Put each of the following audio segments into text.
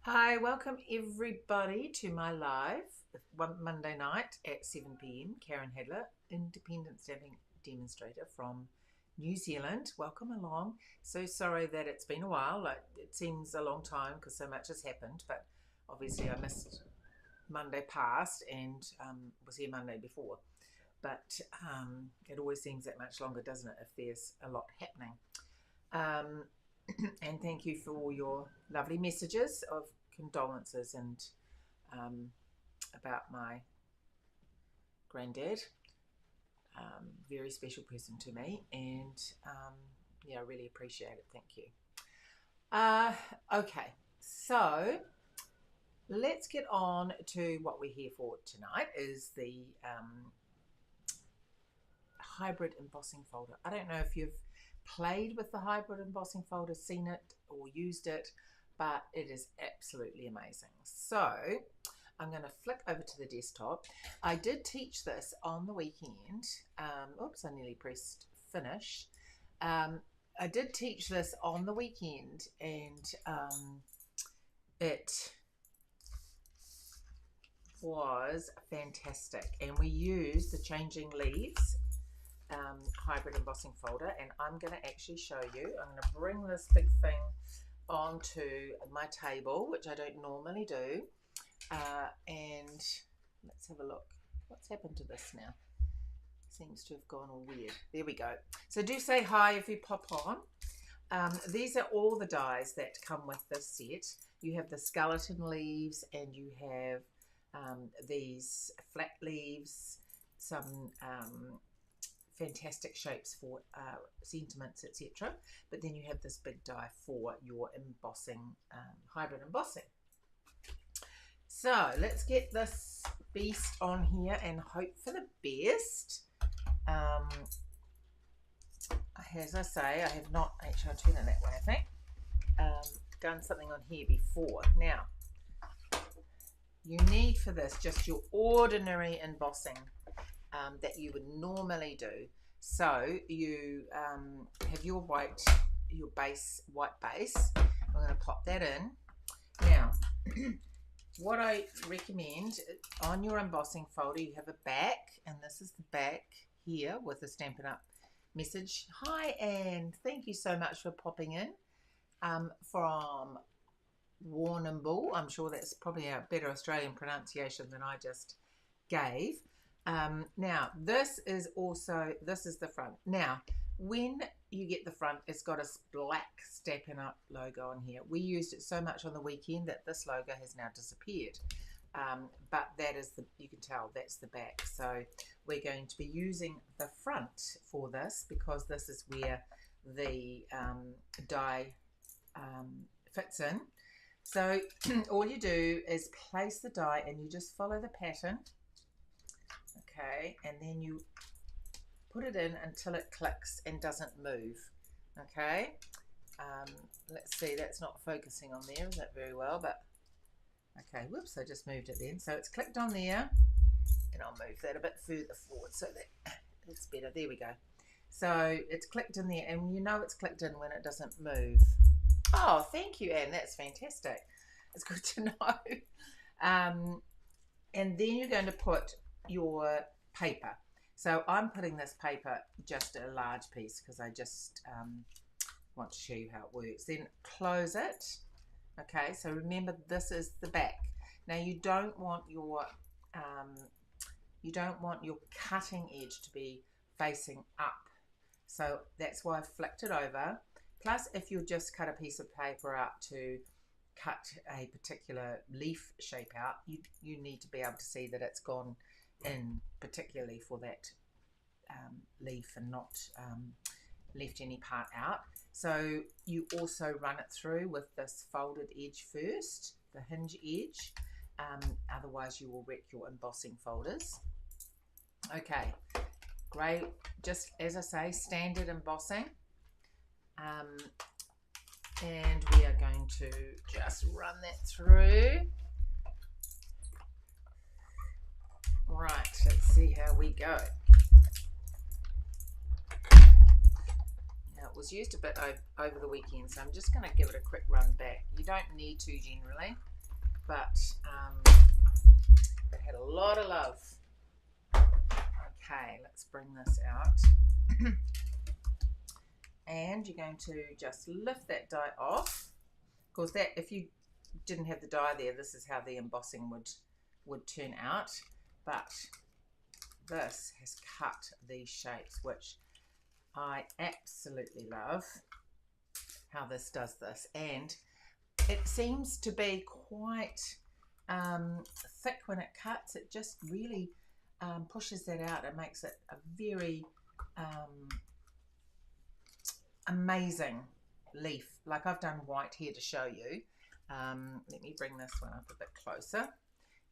Hi, welcome everybody to my live one Monday night at 7 p.m. Karen Hadler, independent stamping demonstrator from New Zealand. Welcome along. So sorry that it's been a while. It seems a long time because so much has happened, but obviously I missed Monday past and was here Monday before. But it always seems that much longer, doesn't it, if there's a lot happening. Um, and thank you for all your lovely messages of condolences and about my granddad. Very special person to me, and yeah, I really appreciate it. Thank you. Okay, so let's get on to what we're here for tonight. Is the hybrid embossing folder. I don't know if you've played with the hybrid embossing folder, seen it or used it, but it is absolutely amazing. So I'm going to flick over to the desktop. I did teach this on the weekend. Oops, I nearly pressed finish. I did teach this on the weekend, and it was fantastic. And we used the changing leaves hybrid embossing folder, and I'm going to actually show you. I'm going to bring this big thing onto my table, which I don't normally do, and let's have a look. What's happened to this now? Seems to have gone all weird. There we go. So do say hi if you pop on. These are all the dies that come with this set. You have the skeleton leaves, and you have these flat leaves, some fantastic shapes for sentiments, etc. But then you have this big die for your embossing, hybrid embossing. So let's get this beast on here and hope for the best. As I say, I have not, actually I'll turn it that way I think, done something on here before. Now, you need for this just your ordinary embossing that you would normally do. So you have your base, white base. I'm going to pop that in. Now, what I recommend on your embossing folder, you have a back, and this is the back here with the Stampin' Up message. Hi, Anne. Thank you so much for popping in from Warrnambool. I'm sure that's probably a better Australian pronunciation than I just gave. Now this is the front. Now when you get the front, it's got a black Stampin' Up logo on here. We used it so much on the weekend that this logo has now disappeared, but that is you can tell that's the back. So we're going to be using the front for this because this is where the die fits in. So all you do is place the die and you just follow the pattern. Okay, and then you put it in until it clicks and doesn't move. Okay, let's see, that's not focusing on there, is that very well, but okay, whoops, I just moved it then. So it's clicked on there, and I'll move that a bit further forward so that it's better. There we go. So it's clicked in there, and you know it's clicked in when it doesn't move. Oh, thank you, Anne, that's fantastic. It's good to know. And then you're going to put your paper. So I'm putting this paper just a large piece because I just want to show you how it works. Then close it. Okay, so remember this is the back. Now you don't want your cutting edge to be facing up. So that's why I flicked it over. Plus, if you just cut a piece of paper out to cut a particular leaf shape out, you need to be able to see that it's gone in particularly for that leaf and not left any part out. So you also run it through with this folded edge first, the hinge edge, otherwise you will wreck your embossing folders. Okay, great, just as I say, standard embossing, and we are going to just run that through. Right, let's see how we go. Now it was used a bit over the weekend, so I'm just going to give it a quick run back. You don't need to generally. but it had a lot of love. Okay, let's bring this out. And you're going to just lift that die off. Of course, that if you didn't have the die there, this is how the embossing would turn out. But this has cut these shapes, which I absolutely love how this does this. And it seems to be quite thick when it cuts. It just really pushes that out and makes it a very amazing leaf. Like, I've done white here to show you. Let me bring this one up a bit closer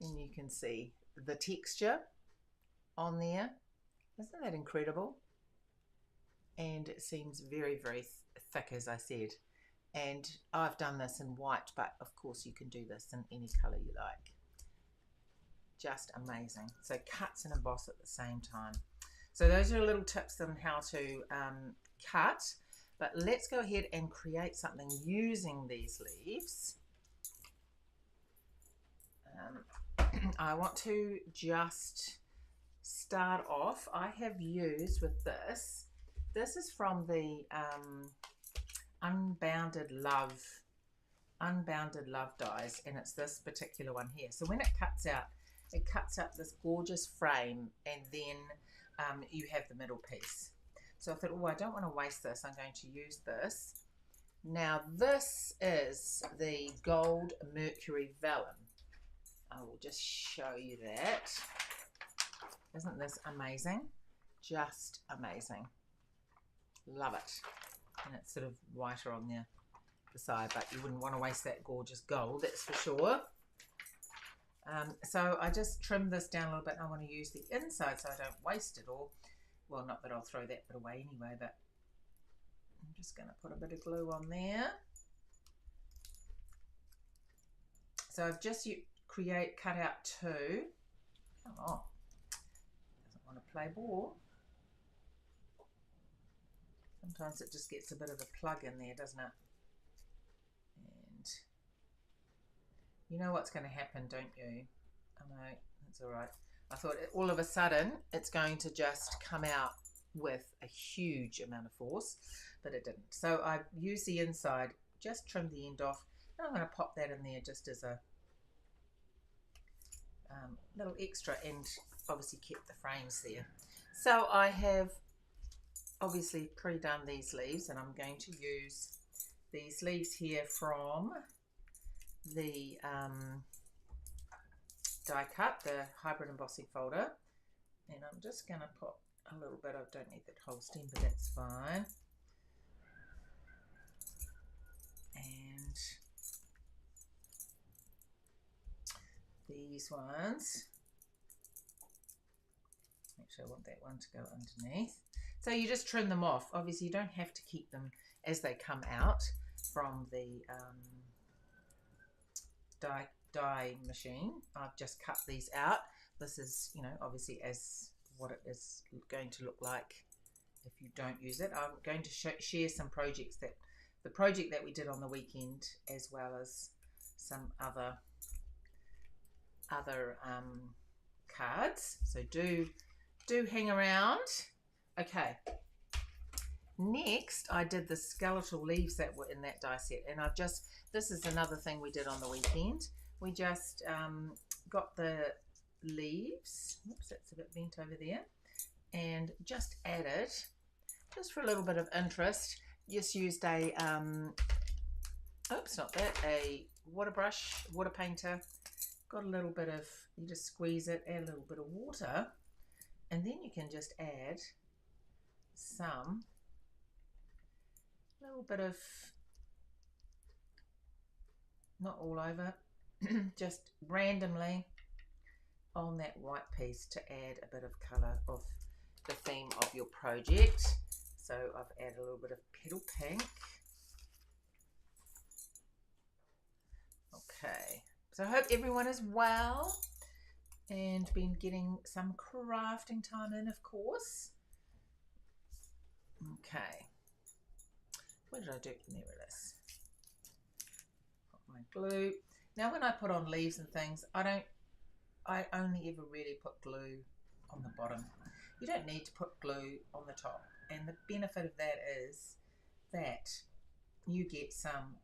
and you can see the texture on there. Isn't that incredible? And it seems very, very thick, as I said. And I've done this in white, but of course you can do this in any color you like. Just amazing. So cuts and emboss at the same time. So those are little tips on how to cut. But let's go ahead and create something using these leaves. I want to just start off. I have used with this. This is from the Unbounded Love dies, and it's this particular one here. So when it cuts out this gorgeous frame, and then you have the middle piece. So I thought, oh, I don't want to waste this. I'm going to use this. Now this is the Gold Mercury Vellum. I will just show you that. Isn't this amazing? Just amazing. Love it. And it's sort of whiter on the side, but you wouldn't want to waste that gorgeous gold, that's for sure. So I just trimmed this down a little bit. I want to use the inside so I don't waste it all. Well, not that I'll throw that bit away anyway, but I'm just going to put a bit of glue on there. So I've just cut out two. Come on. Doesn't want to play ball. Sometimes it just gets a bit of a plug in there, doesn't it? And you know what's going to happen, don't you? I know, that's all right. I thought all of a sudden it's going to just come out with a huge amount of force, but it didn't. So I used the inside, just trimmed the end off, and I'm going to pop that in there just as a little extra, and obviously kept the frames there. So I have obviously pre-done these leaves, and I'm going to use these leaves here from the die cut, the Hybrid Embossing Folder, and I'm just going to put a little bit. I don't need that whole stem, but that's fine. And these ones, actually I want that one to go underneath. So you just trim them off. Obviously you don't have to keep them as they come out from the die machine. I've just cut these out. This is, you know, obviously as what it is going to look like if you don't use it. I'm going to share some projects, the project that we did on the weekend, as well as some other cards. So do hang around. Okay, next I did the skeletal leaves that were in that die set, and this is another thing we did on the weekend. We just got the leaves, oops, that's a bit bent over there, and just added, just for a little bit of interest, just used a oops, not that, a water brush, water painter. Got a little bit of, you just squeeze it, add a little bit of water, and then you can just add some little bit of, not all over, just randomly on that white piece to add a bit of colour of the theme of your project. So I've added a little bit of petal pink. Okay, so I hope everyone is well and been getting some crafting time in, of course. Okay, what did I do? There it is. Put my glue. Now when I put on leaves and things, I only ever really put glue on the bottom. You don't need to put glue on the top, and the benefit of that is that you get some,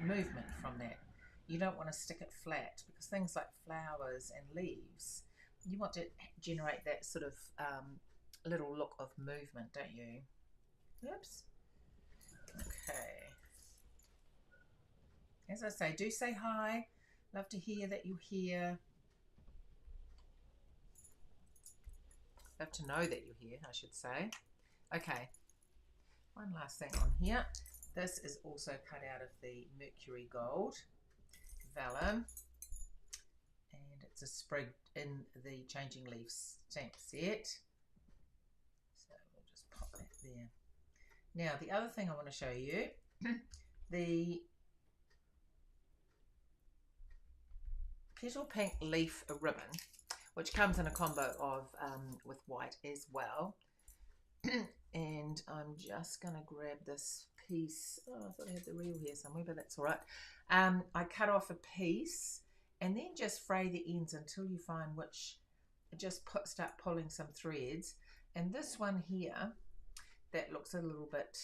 movement from that. You don't want to stick it flat, because things like flowers and leaves, you want to generate that sort of little look of movement, don't you? Oops. Okay. As I say, do say hi. Love to hear that you're here. Love to know that you're here, I should say. Okay. One last thing on here. This is also cut out of the Mercury Gold vellum, and it's a sprig in the Changing Leaves stamp set. So we'll just pop that there. Now the other thing I want to show you, the Petal Pink leaf ribbon, which comes in a combo of with white as well. And I'm just going to grab this piece. Oh, I thought I had the reel here somewhere, but that's all right. I cut off a piece and then just fray the ends until you find which, start pulling some threads. And this one here, that looks a little bit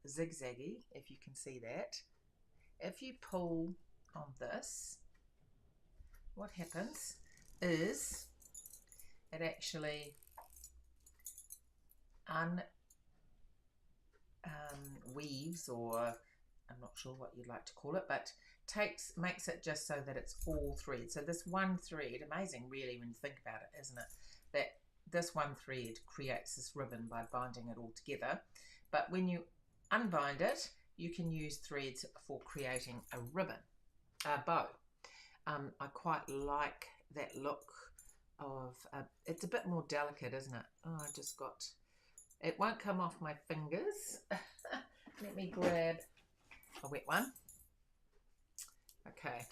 zigzaggy, if you can see that. If you pull on this, what happens is it actually weaves, or I'm not sure what you'd like to call it, but makes it just so that it's all thread. So this one thread, amazing really when you think about it, isn't it? That this one thread creates this ribbon by binding it all together. But when you unbind it, you can use threads for creating a ribbon, a bow. I quite like that look of, it's a bit more delicate, isn't it? Oh, it won't come off my fingers. Let me grab a wet one. Okay.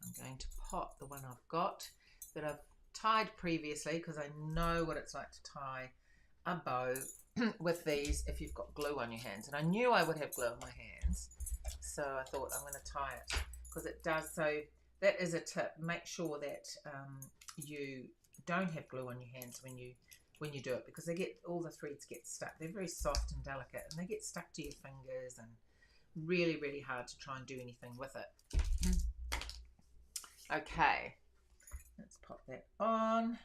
I'm going to pop the one I've got that I've tied previously, because I know what it's like to tie a bow with these if you've got glue on your hands. And I knew I would have glue on my hands, so I thought I'm going to tie it, because it does. So that is a tip. Make sure that you don't have glue on your hands when you do it, because all the threads get stuck. They're very soft and delicate, and they get stuck to your fingers, and really, really hard to try and do anything with it. Okay, let's pop that on.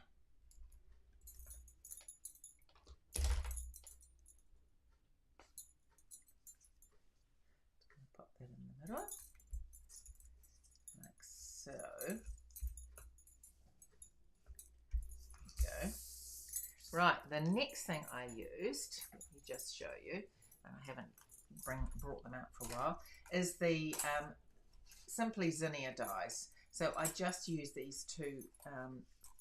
Pop that in the middle, like so. There we go. Right, the next thing I used, let me just show you, and I haven't brought them out for a while, is the Simply Zinnia dies. So I just use these two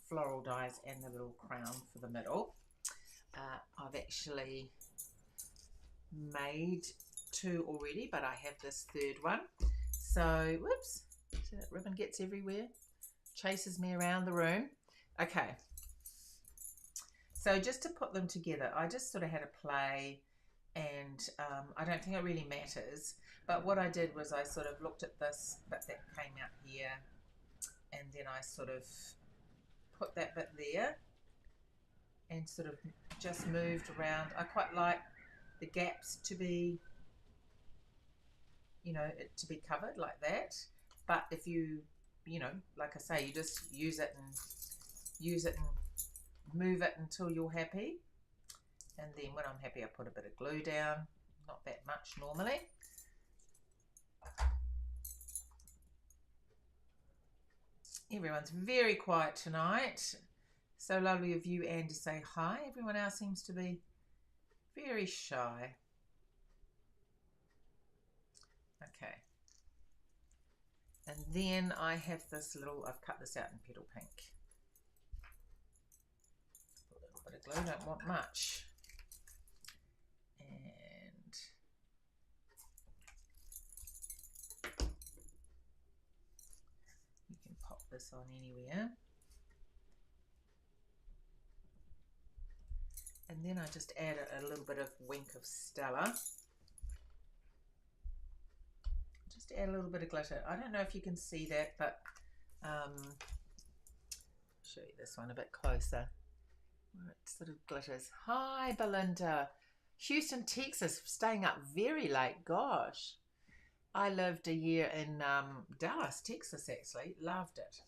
floral dies and the little crown for the middle. I've actually made two already, but I have this third one. So, whoops, see that ribbon gets everywhere, chases me around the room. Okay, so just to put them together, I just sort of had a play, and I don't think it really matters, but what I did was I sort of looked at this bit that came out here, and then I sort of put that bit there and sort of just moved around. I quite like the gaps to be, to be covered like that. But if you, like I say, you just use it and move it until you're happy. And then when I'm happy, I put a bit of glue down, not that much normally. Everyone's very quiet tonight. So lovely of you, Anne, to say hi. Everyone else seems to be very shy. Okay. And then I have this I've cut this out in Petal Pink. Put a little bit of glue, don't want much. And you can pop this on anywhere. And then I just add a little bit of Wink of Stella. just add a little bit of glitter. I don't know if you can see that, but show you this one a bit closer where it sort of glitters. Hi Belinda, Houston, Texas, staying up very late. Gosh, I lived a year in Dallas, Texas, actually. Loved it.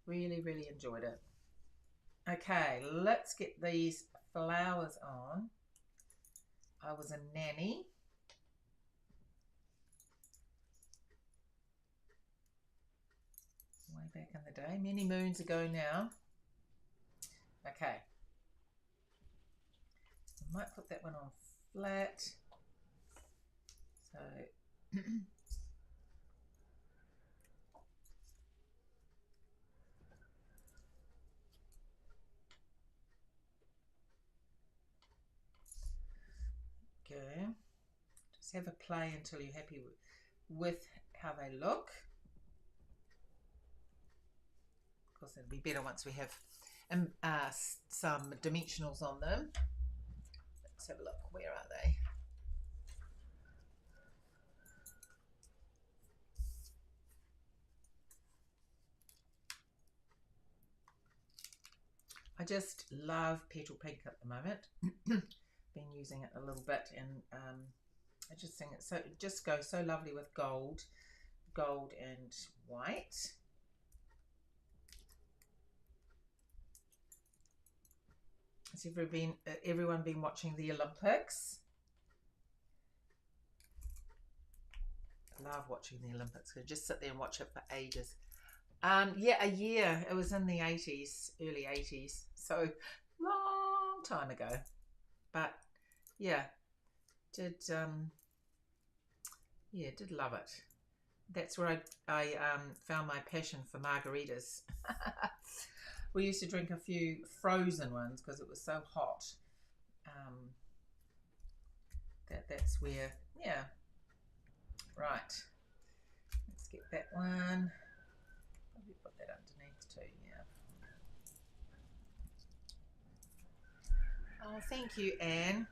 Really, really enjoyed it. Okay, let's get these flowers on. I was a nanny. Way back in the day, many moons ago now. Okay. I might put that one on flat. So okay. Just have a play until you're happy with how they look. Of course, it'll be better once we have some dimensionals on them. Let's have a look. Where are they? I just love petal pink at the moment. Been using it a little bit, and I just think it's so, it just goes so lovely with gold and white. Has everyone been watching the Olympics? I love watching the Olympics. I just sit there and watch it for ages. Yeah, a year. It was in the 80s, early 80s, so long time ago. But yeah, did love it. That's where I found my passion for margaritas. We used to drink a few frozen ones because it was so hot. That's where, yeah. Right. Let's get that one. Probably put that underneath too, yeah. Oh, thank you, Anne.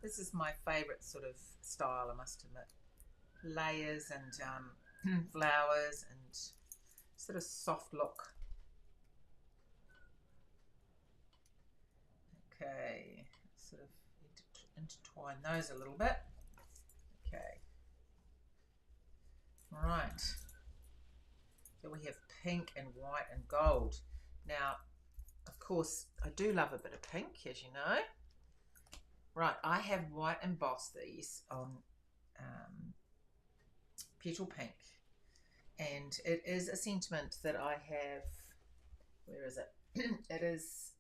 This is my favourite sort of style, I must admit. Layers and flowers and sort of soft look. Okay, sort of intertwine those a little bit. Okay. Right. So we have pink and white and gold. Now, of course, I do love a bit of pink, as you know. Right, I have white embossed these on petal pink. And it is a sentiment that I have. Where is it? It is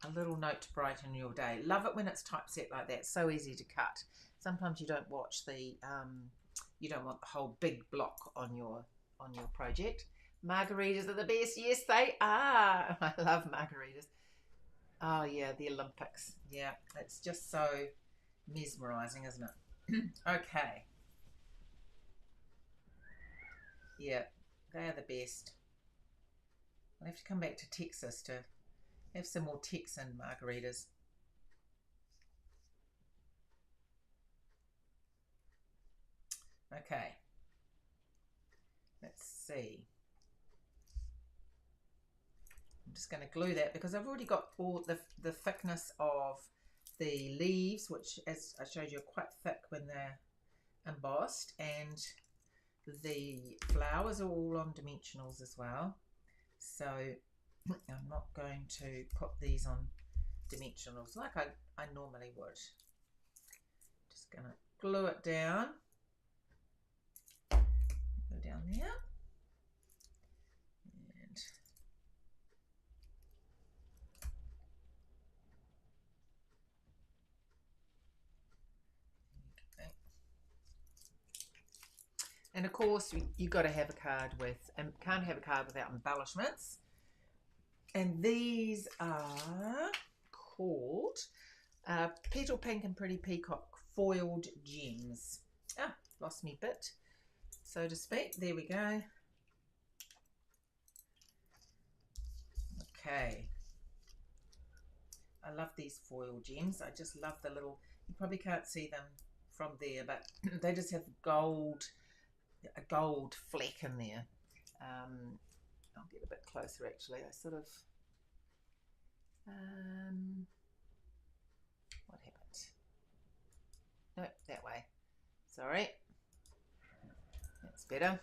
a little note to brighten your day. Love it when it's typeset like that. So easy to cut. Sometimes you don't watch the you don't want the whole big block on your project. Margaritas are the best. Yes, they are. I love margaritas. Oh yeah, the Olympics. Yeah, it's just so mesmerizing, isn't it? Okay. Yeah, they are the best. I'll have to come back to Texas to have some more Texan margaritas. Okay. Let's see. I'm just going to glue that because I've already got all the thickness of the leaves, which, as I showed you, are quite thick when they're embossed, and the flowers are all on dimensionals as well. So I'm not going to put these on dimensionals like I normally would. Just going to glue it down. Go down there. And okay. And of course, you've got to have a card with, and can't have a card without embellishments. And these are called Petal Pink and Pretty Peacock Foiled Gems. Ah, lost me bit, so to speak. There we go. Okay. I love these foil gems. I just love the little, you probably can't see them from there, but they just have a gold fleck in there. I'll get a bit closer actually. I sort of what happened? No, that way. Sorry. That's better.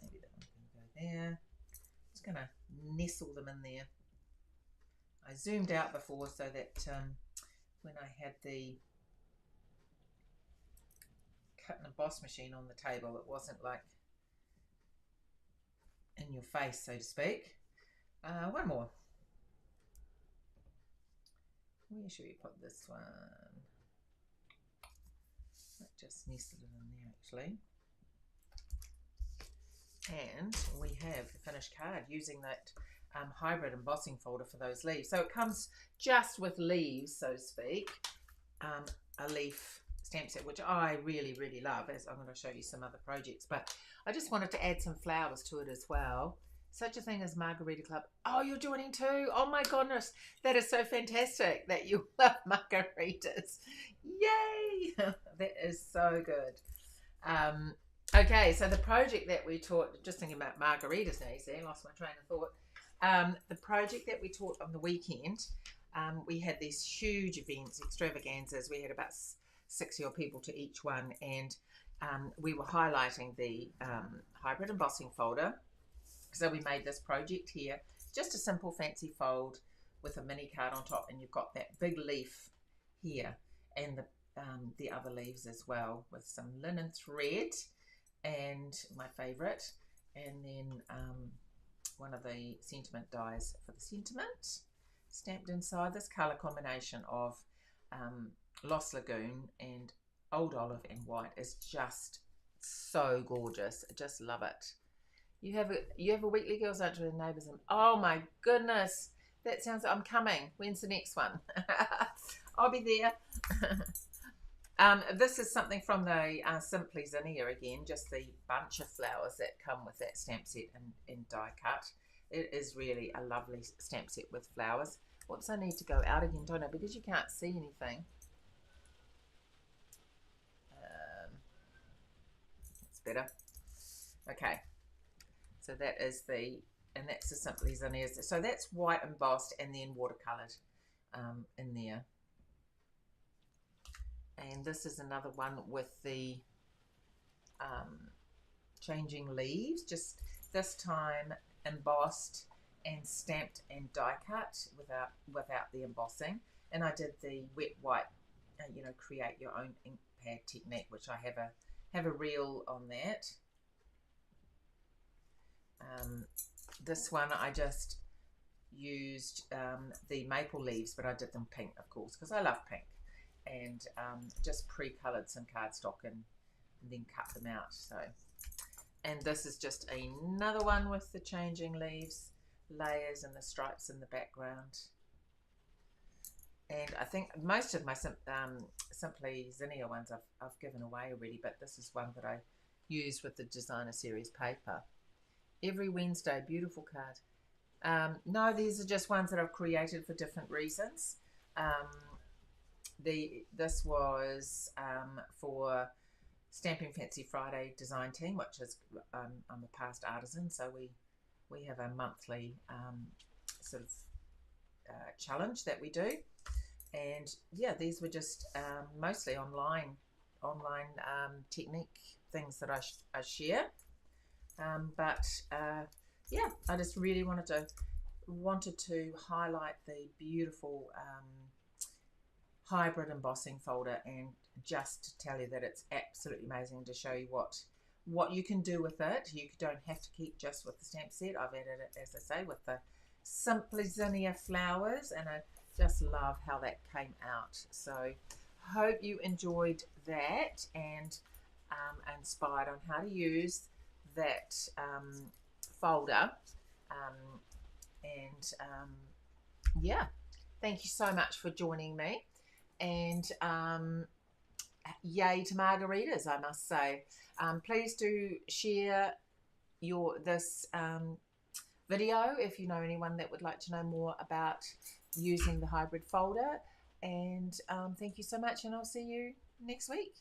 Maybe that one can go there. Just going to nestle them in there. I zoomed out before so that when I had the cut and emboss machine on the table, it wasn't like in your face, so to speak. One more. Where should we put this one? Might just nestle it in there actually. And we have the finished card using that hybrid embossing folder for those leaves. So it comes just with leaves, so to speak, a leaf stamp set, which I really, really love, as I'm going to show you some other projects. But I just wanted to add some flowers to it as well. Such a thing as Margarita Club. Oh, you're joining too? Oh my goodness, that is so fantastic that you love margaritas. Yay! That is so good. Okay, so the project that we taught, just thinking about margaritas now, you see, I lost my train of thought. The project that we taught on the weekend, we had these huge events, extravaganzas. We had about 60 odd people to each one, and we were highlighting the hybrid embossing folder. So we made this project here, just a simple fancy fold with a mini card on top, and you've got that big leaf here, and the other leaves as well, with some linen thread, and my favorite, and then one of the sentiment dies for the sentiment stamped inside. This color combination of Lost Lagoon and Old Olive and white is just so gorgeous. I just love it. You have a weekly girls lunch with the neighbours, and oh my goodness, that sounds, I'm coming. When's the next one? I'll be there. This is something from the Simply Zinnia again, just the bunch of flowers that come with that stamp set and die cut. It is really a lovely stamp set with flowers. Whoops, I need to go out again, don't I? Because you can't see anything. It's better. Okay. So that is that's the Simply Zinnia. So that's white embossed and then watercoloured in there. And this is another one with the changing leaves, just this time embossed and stamped and die cut without the embossing. And I did the wet white, create your own ink pad technique, which I have a reel on that. This one I just used the maple leaves, but I did them pink, of course, because I love pink, and just pre-colored some cardstock and then cut them out. So, and this is just another one with the changing leaves, layers, and the stripes in the background. And I think most of my Simply Zinnia ones I've given away already, but this is one that I used with the designer series paper. Every Wednesday, beautiful card. No, these are just ones that I've created for different reasons. This was for Stamping Fancy Friday design team, which is I'm a past artisan, so we have a monthly sort of challenge that we do, and yeah, these were just mostly online technique things that I share. Yeah, I just really wanted to highlight the beautiful hybrid embossing folder, and just to tell you that it's absolutely amazing, to show you what you can do with it. You don't have to keep just with the stamp set. I've added it, as I say, with the Simply Zinnia flowers, and I just love how that came out. So hope you enjoyed that and inspired on how to use that folder, yeah, thank you so much for joining me, and yay to margaritas, I must say. Please do share this video if you know anyone that would like to know more about using the hybrid folder. And thank you so much, and I'll see you next week.